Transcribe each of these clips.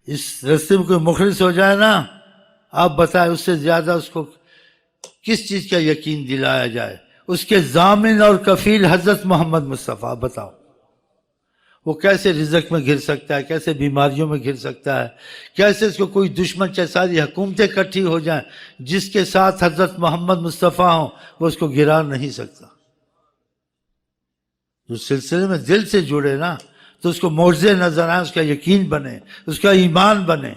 اس رستے میں کوئی مخلص ہو جائے نا، آپ بتائیں اس سے زیادہ اس کو کس چیز کا یقین دلایا جائے؟ اس کے ضامن اور کفیل حضرت محمد مصطفیٰ. بتاؤ وہ کیسے رزق میں گر سکتا ہے، کیسے بیماریوں میں گر سکتا ہے، کیسے اس کو کوئی دشمن چاہے ساری حکومتیں اکٹھی ہو جائیں، جس کے ساتھ حضرت محمد مصطفیٰ ہوں وہ اس کو گرا نہیں سکتا. جو سلسلے میں دل سے جڑے نا تو اس کو معجزے نظر آئیں، اس کا یقین بنے، اس کا ایمان بنے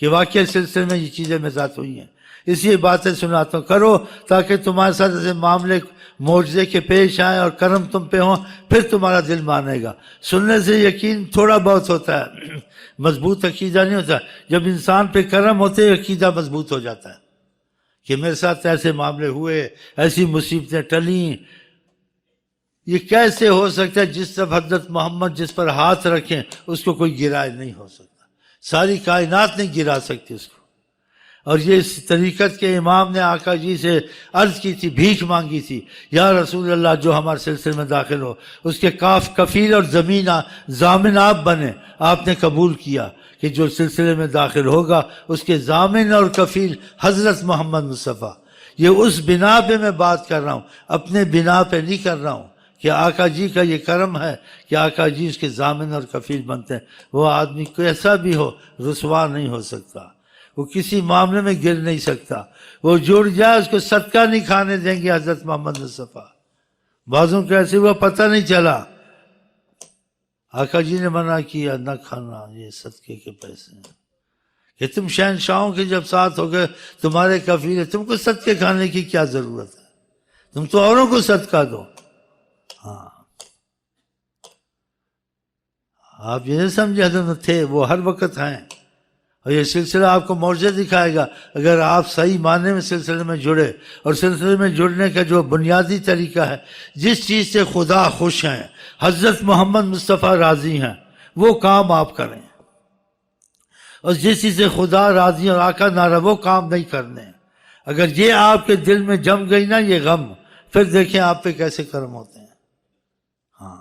کہ واقعی سلسلے میں یہ چیزیں میرے ساتھ ہوئی ہیں. اس لیے باتیں سناتا ہوں، کرو تاکہ تمہارے ساتھ ایسے معاملے معجزے کے پیش آئیں اور کرم تم پہ ہوں، پھر تمہارا دل مانے گا. سننے سے یقین تھوڑا بہت ہوتا ہے، مضبوط عقیدہ نہیں ہوتا. جب انسان پہ کرم ہوتے عقیدہ مضبوط ہو جاتا ہے کہ میرے ساتھ ایسے معاملے ہوئے، ایسی مصیبتیں ٹلیں. یہ کیسے ہو سکتا ہے؟ جس طرف حضرت محمد جس پر ہاتھ رکھیں اس کو کوئی گرائے نہیں ہو سکتا، ساری کائنات نہیں گرا سکتی اس کو. اور یہ اس طریقت کے امام نے آقا جی سے عرض کی تھی، بھیک مانگی تھی، یا رسول اللہ جو ہمارے سلسلے میں داخل ہو اس کے کفیل اور ضامن آپ بنے. آپ نے قبول کیا کہ جو سلسلے میں داخل ہوگا اس کے ضامن اور کفیل حضرت محمد مصطفیٰ. یہ اس بنا پہ میں بات کر رہا ہوں، اپنے بنا پہ نہیں کر رہا ہوں کہ آقا جی کا یہ کرم ہے کہ آقا جی اس کے ضامن اور کفیل بنتے ہیں. وہ آدمی کیسا بھی ہو رسوا نہیں ہو سکتا، وہ کسی معاملے میں گر نہیں سکتا. وہ جڑ جائے اس کو صدقہ نہیں کھانے دیں گے حضرت محمد مصطفیٰ. بعضوں کو ایسے ہوا پتہ نہیں چلا، آقا جی نے منع کیا نہ کھانا، یہ صدقے کے پیسے ہیں کہ تم شہنشاہوں کے جب ساتھ ہو گئے تمہارے کفیل ہے، تم کو صدقے کھانے کی کیا ضرورت ہے، تم تو اوروں کو صدقہ دو. ہاں آپ یہ نہیں سمجھے حضرت تھے، وہ ہر وقت ہیں. اور یہ سلسلہ آپ کو معجزے دکھائے گا اگر آپ صحیح معنی میں سلسلے میں جڑے. اور سلسلے میں جڑنے کا جو بنیادی طریقہ ہے، جس چیز سے خدا خوش ہیں، حضرت محمد مصطفیٰ راضی ہیں، وہ کام آپ کریں. اور جس چیز سے خدا راضی اور آقا ناراض وہ کام نہیں کرنے. اگر یہ آپ کے دل میں جم گئی نا یہ غم، پھر دیکھیں آپ پہ کیسے کرم ہوتے ہیں. ہاں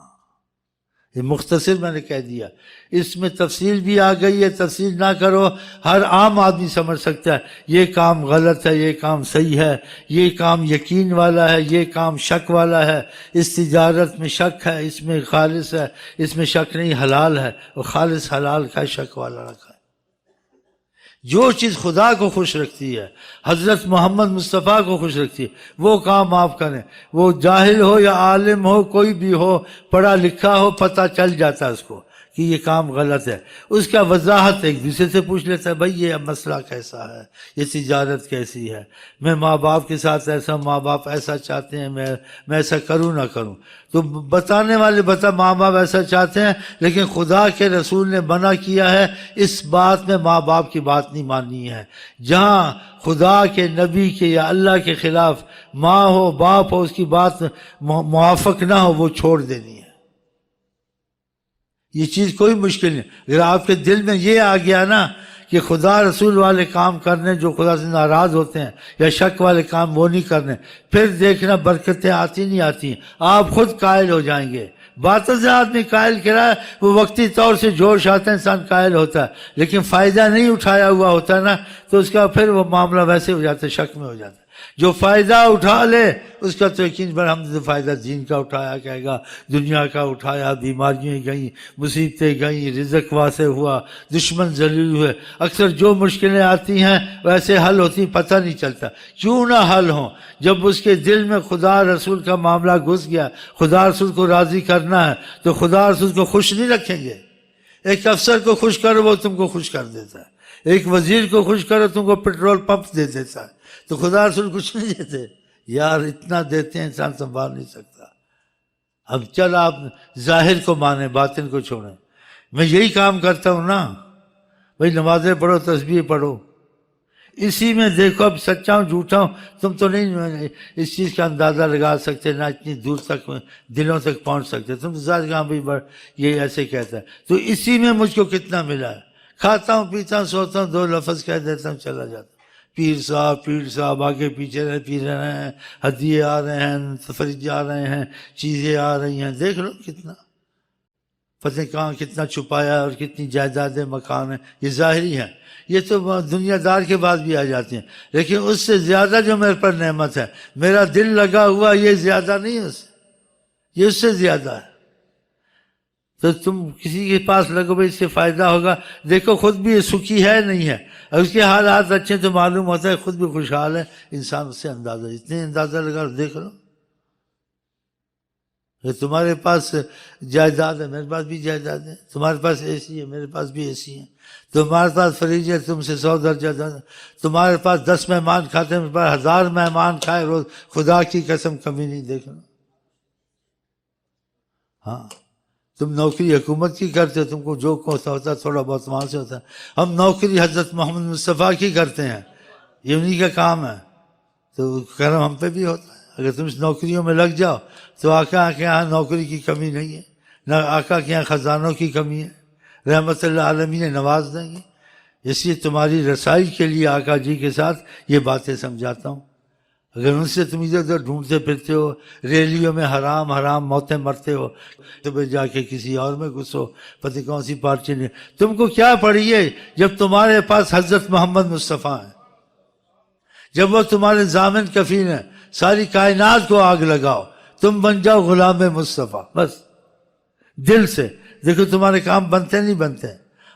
یہ مختصر میں نے کہہ دیا، اس میں تفصیل بھی آ گئی ہے، تفصیل نہ کرو ہر عام آدمی سمجھ سکتا ہے یہ کام غلط ہے، یہ کام صحیح ہے، یہ کام یقین والا ہے، یہ کام شک والا ہے. اس تجارت میں شک ہے، اس میں خالص ہے، اس میں شک نہیں حلال ہے، وہ خالص حلال کا شک والا رکھا ہے. جو چیز خدا کو خوش رکھتی ہے، حضرت محمد مصطفیٰ کو خوش رکھتی ہے، وہ کام آپ کریں. وہ جاہل ہو یا عالم ہو، کوئی بھی ہو، پڑھا لکھا ہو، پتہ چل جاتا ہے اس کو کہ یہ کام غلط ہے. اس کا وضاحت ایک دوسرے سے پوچھ لیتا ہے، بھائی یہ مسئلہ کیسا ہے، یہ تجارت کیسی ہے، میں ماں باپ کے ساتھ ایسا، ماں باپ ایسا چاہتے ہیں، میں ایسا کروں نہ کروں. تو بتانے والے ماں باپ ایسا چاہتے ہیں، لیکن خدا کے رسول نے منع کیا ہے اس بات میں ماں باپ کی بات نہیں ماننی ہے. جہاں خدا کے نبی کے یا اللہ کے خلاف ماں ہو باپ ہو اس کی بات موافق نہ ہو، وہ چھوڑ دینی ہے. یہ چیز کوئی مشکل نہیں. اگر آپ کے دل میں یہ آ گیا نا کہ خدا رسول والے کام کرنے جو خدا سے ناراض ہوتے ہیں، یا شک والے کام وہ نہیں کرنے، پھر دیکھنا برکتیں آتی نہیں آتی، آپ خود قائل ہو جائیں گے. باتوں سے آدمی قائل کرا ہے، وہ وقتی طور سے جوش آتا ہے انسان قائل ہوتا ہے، لیکن فائدہ نہیں اٹھایا ہوا ہوتا ہے نا تو اس کا پھر وہ معاملہ ویسے ہو جاتا ہے، شک میں ہو جاتا ہے. جو فائدہ اٹھا لے اس کا تو یقین پر ہم نے فائدہ دین کا اٹھایا، کہے گا دنیا کا اٹھایا، بیماریاں گئیں، مصیبتیں گئیں، رزق واسع ہوا، دشمن ذلیل ہوئے. اکثر جو مشکلیں آتی ہیں ویسے حل ہوتی پتہ نہیں چلتا. کیوں نہ حل ہوں؟ جب اس کے دل میں خدا رسول کا معاملہ گھس گیا، خدا رسول کو راضی کرنا ہے تو خدا رسول کو خوش نہیں رکھیں گے. ایک افسر کو خوش کرو وہ تم کو خوش کر دیتا ہے، ایک وزیر کو خوش کرو تم کو پیٹرول پمپ دے دیتا ہے. تو خدا رسول کچھ نہیں دیتے یار، اتنا دیتے ہیں انسان سنبھال نہیں سکتا. اب چل آپ ظاہر کو مانیں باطن کو چھوڑیں. میں یہی کام کرتا ہوں نا بھائی، نمازیں پڑھو، تسبیح پڑھو، اسی میں دیکھو اب سچا ہوں جھوٹا ہوں تم تو نہیں اس چیز کا اندازہ لگا سکتے، نہ اتنی دور تک دلوں تک پہنچ سکتے. تم تو ذات کہاں بھائی یہ ایسے کہتا ہے. تو اسی میں مجھ کو کتنا ملا ہے. کھاتا ہوں پیتا ہوں سوتا ہوں، دو لفظ کہہ دیتا ہوں چلا جاتا ہوں. پیر صاحب آگے پیچھے پی رہے ہیں، ہدیے آ رہے ہیں، تفریح آ رہے ہیں، چیزیں آ رہی ہیں، دیکھ لو کتنا. پتہ کہاں کتنا چھپایا اور کتنی جائیدادیں مکان ہیں، یہ ظاہری ہیں، یہ تو دنیا دار کے بعد بھی آ جاتے ہیں، لیکن اس سے زیادہ جو میرے پر نعمت ہے، میرا دل لگا ہوا، یہ زیادہ نہیں ہے، یہ اس سے زیادہ ہے۔ تو تم کسی کے پاس لگو بھائی اس سے فائدہ ہوگا، دیکھو خود بھی یہ سکھی ہے نہیں ہے، اور اس کے حالات اچھے تو معلوم ہوتا ہے خود بھی خوشحال ہے، انسان اس سے اندازہ، اتنے اندازہ لگا دیکھ لو کہ تمہارے پاس جائیداد ہے، میرے پاس بھی جائیداد ہے، تمہارے پاس اے سی ہے، میرے پاس بھی اے سی ہے، تمہارے پاس فریج ہے، تم سے 100 درجہ زیادہ، تمہارے پاس 10 مہمان کھاتے ہیں، میرے پاس 1000 مہمان کھائے روز، خدا کی قسم کمی نہیں دیکھنا۔ ہاں تم نوکری حکومت کی کرتے ہو، تم کو جو ہوتا ہے تھوڑا بہت وہاں سے ہوتا ہے، ہم نوکری حضرت محمد مصطفیٰ کی کرتے ہیں، یہ انہی کا کام ہے، تو کرم ہم پہ بھی ہوتا ہے۔ اگر تم اس نوکریوں میں لگ جاؤ تو آقا کے یہاں نوکری کی کمی نہیں ہے، نہ آقا کے یہاں خزانوں کی کمی ہے، رحمت اللہ عالمین نواز دیں گے۔ اس لیے تمہاری رسائی کے لیے آقا جی کے ساتھ یہ باتیں سمجھاتا ہوں۔ اگر ان سے تم ادھر ادھر ڈھونڈتے پھرتے ہو، ریلیوں میں حرام حرام موتیں مرتے ہو، تو پھر جا کے کسی اور میں گھسو، پتہ کون سی پارٹی نے، تم کو کیا پڑی ہے جب تمہارے پاس حضرت محمد مصطفیٰ ہیں، جب وہ تمہارے ضامن کفیل ہیں، ساری کائنات کو آگ لگاؤ، تم بن جاؤ غلام مصطفیٰ، بس دل سے۔ دیکھو تمہارے کام بنتے نہیں بنتے،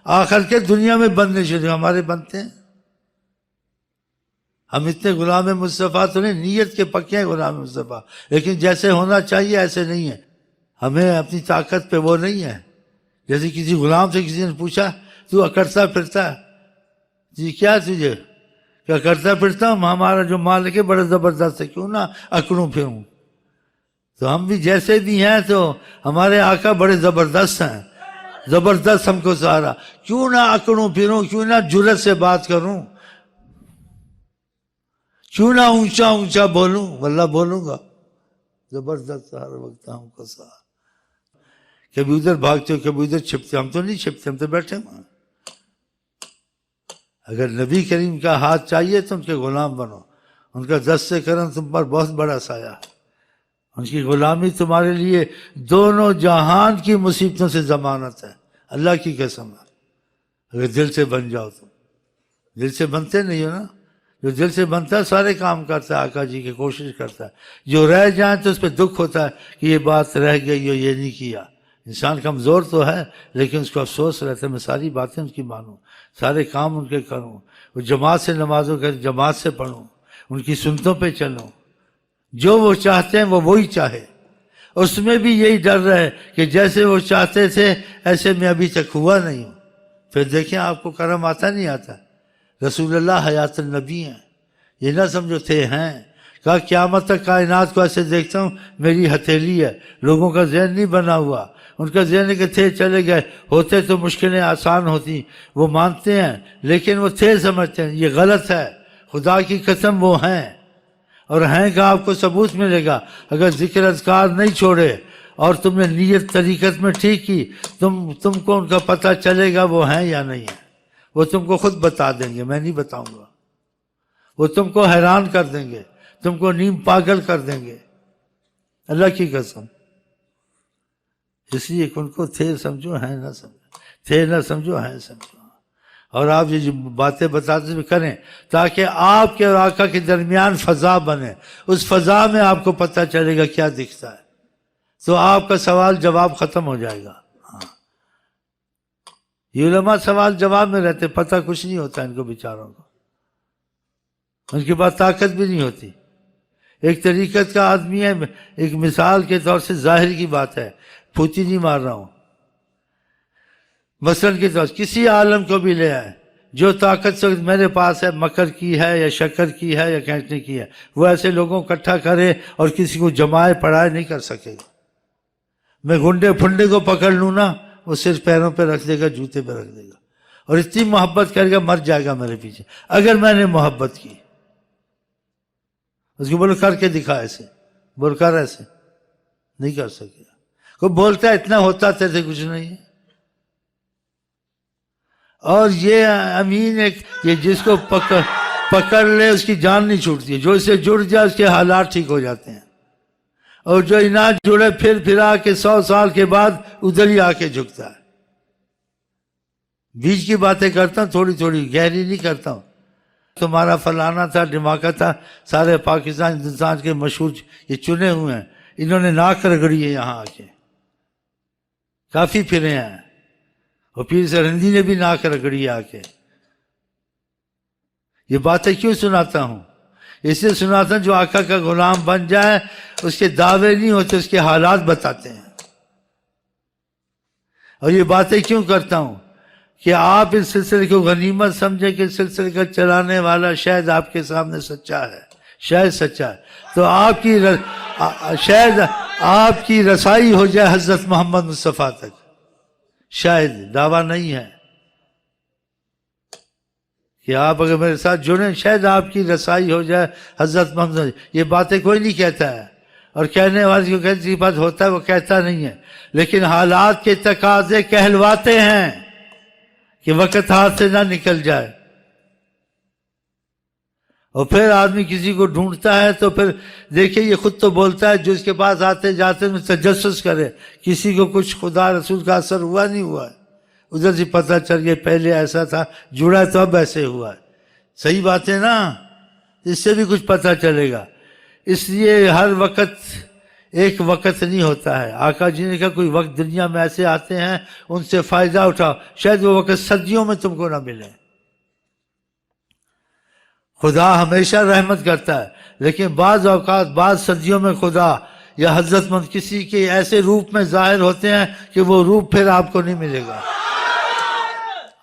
آخر کے دنیا میں بننے شروع، ہمارے بنتے ہیں۔ ہم اتنے غلام مصطفیٰ تو نہیں، نیت کے پکے ہیں غلام مصطفیٰ، لیکن جیسے ہونا چاہیے ایسے نہیں ہے، ہمیں اپنی طاقت پہ وہ نہیں ہے۔ جیسے کسی غلام سے کسی نے پوچھا تو اکڑتا پھرتا ہے، جی کیا تجھے، کیا کرتا پھرتا ہوں، ہمارا جو مالک ہے بڑا زبردست ہے، کیوں نہ اکڑوں پھروں۔ تو ہم بھی جیسے بھی ہیں تو ہمارے آقا بڑے زبردست ہیں، زبردست ہم کو سہارا، کیوں نہ اکڑوں پھروں، کیوں نہ جرت سے بات کروں، کیوں نہ اونچا اونچا بولوں، واللہ بولوں گا، زبردست ہر وقت ہم کو سہارا۔ کبھی ادھر بھاگتے ہو، کبھی ادھر چھپتے، ہم تو نہیں چھپتے، ہم تو بیٹھے ہیں۔ اگر نبی کریم کا ہاتھ چاہیے تو ان کے غلام بنو، ان کا دست کرم تم پر بہت بڑا سایہ ہے، ان کی غلامی تمہارے لیے دونوں جہان کی مصیبتوں سے ضمانت ہے، اللہ کی قسم ہے۔ اگر دل سے بن جاؤ، تم دل سے بنتے نہیں ہو نا، جو دل سے بنتا ہے سارے کام کرتا ہے، آقا جی کی کوشش کرتا ہے، جو رہ جائیں تو اس پہ دکھ ہوتا ہے کہ یہ بات رہ گئی ہو، یہ نہیں کیا۔ انسان کمزور تو ہے لیکن اس کو افسوس رہتا ہے، میں ساری باتیں ان کی مانوں، سارے کام ان کے کروں، وہ جماعت سے نمازوں کے جماعت سے پڑھوں، ان کی سنتوں پہ چلوں، جو وہ چاہتے ہیں وہ وہی چاہے۔ اس میں بھی یہی ڈر رہے کہ جیسے وہ چاہتے تھے ایسے میں ابھی تک ہوا نہیں ہوں، پھر دیکھیں آپ کو کرم آتا نہیں آتا۔ رسول اللہ حیات النبی ہیں، یہ نہ سمجھو تھے ہیں، کہا قیامت تک کائنات کو ایسے دیکھتا ہوں میری ہتھیلی ہے، لوگوں کا ذہن نہیں بنا ہوا، ان کا ذہن ہے کہ تھے چلے گئے، ہوتے تو مشکلیں آسان ہوتی، وہ مانتے ہیں لیکن وہ تھے سمجھتے ہیں، یہ غلط ہے، خدا کی قسم وہ ہیں، اور ہیں کا آپ کو ثبوت ملے گا۔ اگر ذکر اذکار نہیں چھوڑے اور تم نے نیت طریقت میں ٹھیک کی، تم کو ان کا پتہ چلے گا وہ ہیں یا نہیں ہیں، وہ تم کو خود بتا دیں گے، میں نہیں بتاؤں گا، وہ تم کو حیران کر دیں گے، تم کو نیم پاگل کر دیں گے، اللہ کی قسم۔ اس لیے ان کو تھے سمجھو، ہیں نہ سمجھو، تھے نہ سمجھو، ہیں سمجھو۔ اور آپ یہ جو باتیں بتاتے ہوئے کریں تاکہ آپ کے اور آقا کے درمیان فضا بنے، اس فضا میں آپ کو پتہ چلے گا کیا دکھتا ہے، تو آپ کا سوال جواب ختم ہو جائے گا۔ یہ علماء سوال جواب میں رہتے، پتہ کچھ نہیں ہوتا ان کو بیچاروں کو، ان کے پاس طاقت بھی نہیں ہوتی۔ ایک طریقت کا آدمی ہے، ایک مثال کے طور سے ظاہر کی بات ہے، پھوتی نہیں مار رہا ہوں، مثلاً کے طور کسی عالم کو بھی لے آئے، جو طاقت سے میرے پاس ہے، مکر کی ہے یا شکر کی ہے یا کھینچنے کی ہے، وہ ایسے لوگوں کو اکٹھا کرے اور کسی کو جمائے پڑھائے نہیں کر سکے گا۔ میں گنڈے پھنڈے کو پکڑ لوں نا، وہ صرف پیروں پہ رکھ دے گا، جوتے پہ رکھ دے گا، اور اتنی محبت کرے گا مر جائے گا میرے پیچھے۔ اگر میں نے محبت کی، اس کو بولو کر کے دکھا، ایسے بول کر، ایسے نہیں کر سکے گا۔ کوئی بولتا ہے اتنا ہوتا تیرے کچھ نہیں ہے۔ اور یہ امین ایک، یہ جس کو پکڑ لے اس کی جان نہیں چھوٹتی ہے، جو اس سے جڑ جائے اس کے حالات ٹھیک ہو جاتے ہیں۔ اور جو نہ جڑے پھر پھرا کے 100 سال کے بعد ادھر ہی آ کے جھکتا ہے. بیچ کی باتیں کرتا ہوں، تھوڑی تھوڑی، گہری نہیں کرتا ہوں. تمہارا فلانا تھا، ڈھماکہ تھا، سارے پاکستان ہندوستان کے مشہور یہ چنے ہوئے ہیں، انہوں نے ناک رگڑی ہے یہاں آ کے، کافی پھرے ہیں. اور پیر سرہندی نے بھی ناک رگڑی آ کے. یہ باتیں کیوں سناتا ہوں؟ اس لیے سناتا ہوں جو آقا کا غلام بن جائے اس کے دعوے نہیں ہوتے، اس کے حالات بتاتے ہیں. اور یہ باتیں کیوں کرتا ہوں کہ آپ اس سلسلے کو غنیمت سمجھیں کہ اس سلسلے کا چلانے والا شاید آپ کے سامنے سچا ہے، شاید سچا ہے، تو شاید آپ کی رسائی ہو جائے حضرت محمد مصطفیٰ تک. شاید، دعویٰ نہیں ہے کہ آپ اگر میرے ساتھ جڑیں شاید آپ کی رسائی ہو جائے حضرت محمد. یہ باتیں کوئی نہیں کہتا ہے، اور کہنے والے کو کہنے بات ہوتا ہے وہ کہتا نہیں ہے، لیکن حالات کے تقاضے کہلواتے ہیں کہ وقت ہاتھ سے نہ نکل جائے. اور پھر آدمی کسی کو ڈھونڈتا ہے تو پھر دیکھیں یہ خود تو بولتا ہے، جو اس کے پاس آتے جاتے میں تجسس کرے کسی کو کچھ خدا رسول کا اثر ہوا نہیں ہوا ہے، ادھر سے پتہ چل گیا پہلے ایسا تھا، جڑا تو اب ایسے ہوا ہے. صحیح بات ہے نا؟ اس سے بھی کچھ پتہ چلے گا. اس لیے ہر وقت ایک وقت نہیں ہوتا ہے. آقا جی نے کہا کوئی وقت دنیا میں ایسے آتے ہیں ان سے فائدہ اٹھاؤ، شاید وہ وقت صدیوں میں تم کو نہ ملے. خدا ہمیشہ رحمت کرتا ہے، لیکن بعض اوقات بعض صدیوں میں خدا یا حضرت مند کسی کے ایسے روپ میں ظاہر ہوتے ہیں کہ وہ روپ پھر آپ کو نہیں ملے گا.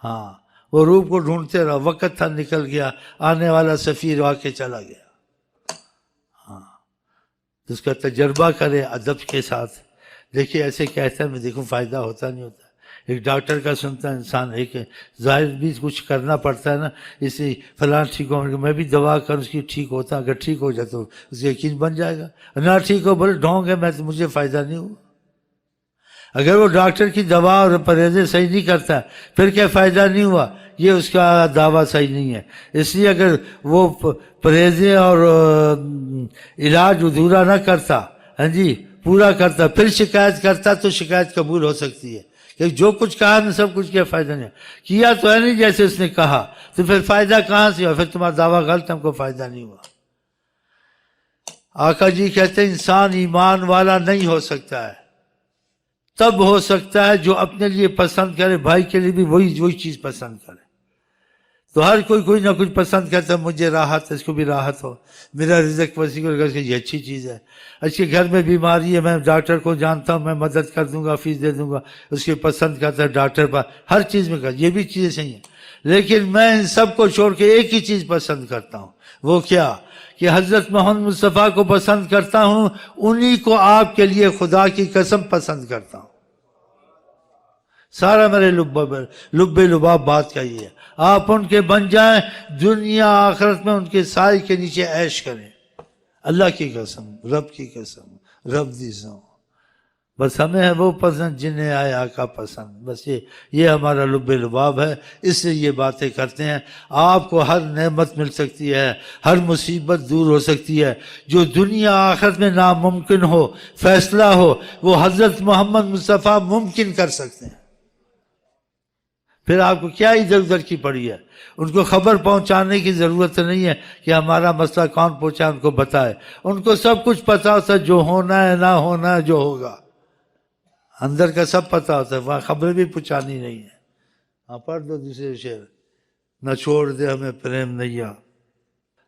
ہاں، وہ روپ کو ڈھونڈتے رہو. وقت تھا نکل گیا، آنے والا سفیر آ کے چلا گیا. ہاں، اس کا تجربہ کرے ادب کے ساتھ. دیکھیے ایسے کہتا ہے میں دیکھوں فائدہ ہوتا نہیں ہوتا. ایک ڈاکٹر کا سنتا ہے انسان، ایک ظاہر بھی کچھ کرنا پڑتا ہے نا، اس لیے فلاں ٹھیک ہو میں بھی دوا کر اس کی ٹھیک ہوتا، اگر ٹھیک ہو جائے تو اس کا یقین بن جائے گا. نہ ٹھیک ہو بولے ڈھونگ ہے، مجھے فائدہ نہیں ہوا. اگر وہ ڈاکٹر کی دوا اور پرہیزیں صحیح نہیں کرتا پھر کیا فائدہ نہیں ہوا، یہ اس کا دعویٰ صحیح نہیں ہے. اس لیے اگر وہ پرہیزیں اور علاج ادھورا نہ کرتا، ہاں جی پورا کرتا، پھر شکایت کرتا تو شکایت قبول ہو سکتی ہے کہ جو کچھ کہا نا سب کچھ کیا فائدہ نہیں کیا تو ہے نہیں جیسے اس نے کہا، تو پھر فائدہ کہاں سے ہوا؟ پھر تمہارا دعویٰ غلط، ہم کو فائدہ نہیں ہوا. آقا جی کہتے ہیں انسان ایمان والا نہیں ہو سکتا ہے، تب ہو سکتا ہے جو اپنے لیے پسند کرے، بھائی کے لیے بھی وہی چیز پسند کرے. تو ہر کوئی نہ کچھ پسند کرتا ہے، مجھے راحت ہے، اس کو بھی راحت ہو، میرا رزق وسیع ہو، یہ اچھی چیز ہے. اس کے گھر میں بیماری ہے، میں ڈاکٹر کو جانتا ہوں، میں مدد کر دوں گا، فیس دے دوں گا، اس کی پسند کرتا ہے ڈاکٹر پر، ہر چیز میں یہ بھی چیزیں صحیح ہیں. لیکن میں ان سب کو چھوڑ کے ایک ہی چیز پسند کرتا ہوں. وہ کیا؟ کہ حضرت محمد مصطفیٰ کو پسند کرتا ہوں، انہی کو آپ کے لیے خدا کی قسم پسند کرتا ہوں. سارا میرے لب لباب بات کا یہ ہے. آپ ان کے بن جائیں، دنیا آخرت میں ان کے سائے کے نیچے عیش کریں. اللہ کی قسم، رب کی قسم، رب دی سو. بس ہمیں ہے وہ پسند جنہیں آئے آقا پسند. بس یہ ہمارا لب لباب ہے، اس سے یہ باتیں کرتے ہیں. آپ کو ہر نعمت مل سکتی ہے، ہر مصیبت دور ہو سکتی ہے. جو دنیا آخرت میں ناممکن ہو، فیصلہ ہو، وہ حضرت محمد مصطفیٰ ممکن کر سکتے ہیں. پھر آپ کو کیا ادھر ادھر کی پڑی ہے؟ ان کو خبر پہنچانے کی ضرورت نہیں ہے کہ ہمارا مسئلہ کون پہنچا، ان کو بتائے. ان کو سب کچھ پتا ہوتا ہے، جو ہونا ہے، نہ ہونا ہے، جو ہوگا اندر کا سب پتا ہوتا ہے. وہاں خبریں بھی پہنچانی نہیں ہے. ہاں پڑھ دو دوسرے شعر. نہ چھوڑ دے ہمیں پریم نیا،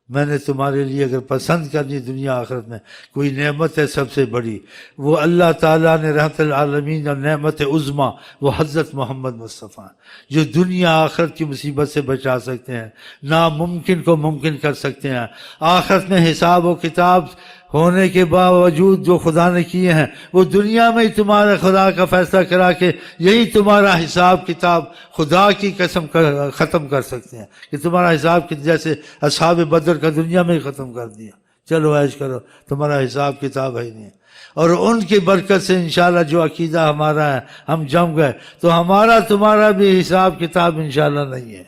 میں نے تمہارے لیے اگر پسند کرنی دنیا آخرت میں کوئی نعمت ہے سب سے بڑی، وہ اللہ تعالیٰ نے رحمت العالمین اور نعمت عظمیٰ وہ حضرت محمد مصطفیٰ، جو دنیا آخرت کی مصیبت سے بچا سکتے ہیں، ناممکن کو ممکن کر سکتے ہیں. آخرت میں حساب و کتاب ہونے کے باوجود جو خدا نے کیے ہیں وہ دنیا میں ہی تمہارا خدا کا فیصلہ کرا کے یہی تمہارا حساب کتاب خدا کی قسم ختم کر سکتے ہیں. کہ تمہارا حساب جیسے اصحاب بدر کا دنیا میں ہی ختم کر دیا، چلو عیش کرو، تمہارا حساب کتاب ہے ہی نہیں. اور ان کی برکت سے انشاءاللہ جو عقیدہ ہمارا ہے ہم جم گئے تو ہمارا تمہارا بھی حساب کتاب انشاءاللہ نہیں ہے.